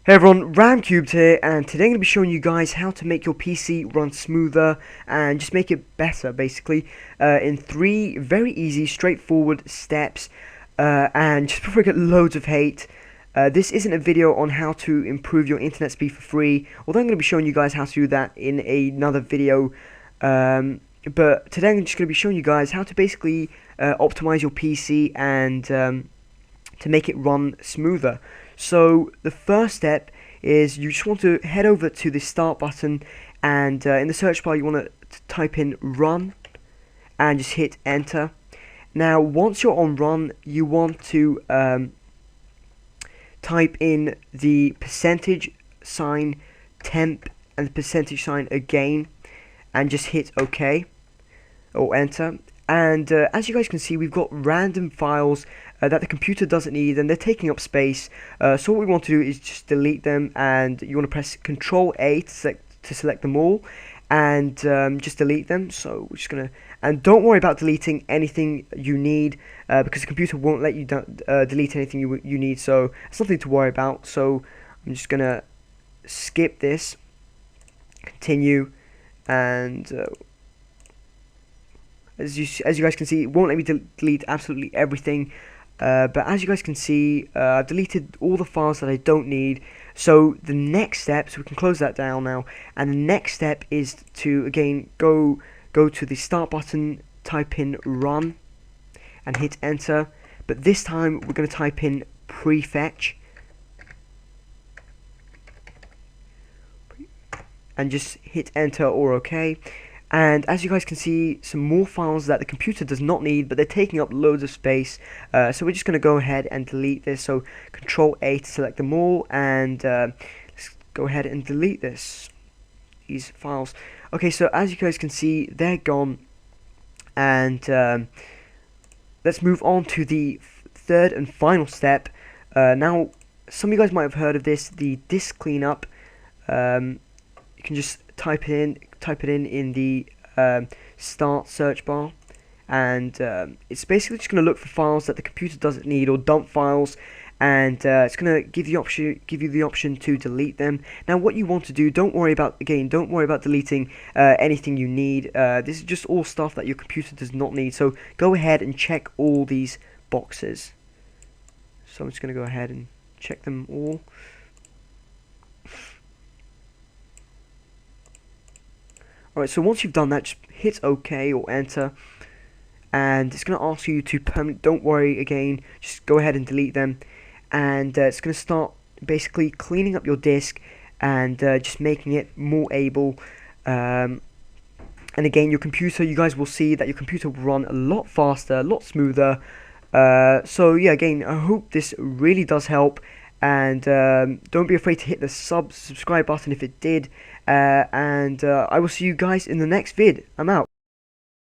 Hey everyone, Ramcubed here, and today I'm going to be showing you guys how to make your PC run smoother and just make it better, basically, in 3 very easy, straightforward steps. And just before I get loads of hate, this isn't a video on how to improve your internet speed for free, although I'm going to be showing you guys how to do that in another video. But today I'm just going to be showing you guys how to basically optimize your PC and to make it run smoother. So the first step is you just want to head over to the start button, and in the search bar you want to type in run and just hit enter. Now once you're on run, you want to type in the %sign temp and the %sign again and just hit OK or enter. And as you guys can see, we've got random files that the computer doesn't need, and they're taking up space. So what we want to do is just delete them, and you want to press Control A to select them all, and just delete them. So we're just gonna, and don't worry about deleting anything you need, because the computer won't let you delete anything you need. So it's nothing to worry about. So I'm just gonna skip this, continue, and as you guys can see, it won't let me delete absolutely everything, but as you guys can see, I've deleted all the files that I don't need. So the next step, so we can close that down now, and the next step is to again go to the start button, type in run and hit enter, but this time we're going to type in prefetch and just hit enter or OK. And as you guys can see, some more files that the computer does not need, but they're taking up loads of space. So we're just going to go ahead and delete this. So Control A to select them all, and let's go ahead and delete these files. Okay, so as you guys can see, they're gone. And let's move on to the third and final step. Now, some of you guys might have heard of this, the disk cleanup. You can just type it in the start search bar, and it's basically just going to look for files that the computer doesn't need, or dump files, and it's going to give you the option to delete them. Now what you want to do, don't worry about deleting anything you need. This is just all stuff that your computer does not need, so go ahead and check all these boxes. So I'm just going to go ahead and check them all. Alright, so once you've done that, just hit OK or enter, and it's going to ask you to don't worry again, just go ahead and delete them, and it's going to start basically cleaning up your disk and just making it more able. And again, your computer, you guys will see that your computer will run a lot faster, a lot smoother. So yeah, again, I hope this really does help. And don't be afraid to hit the subscribe button if it did, and I will see you guys in the next vid. I'm out.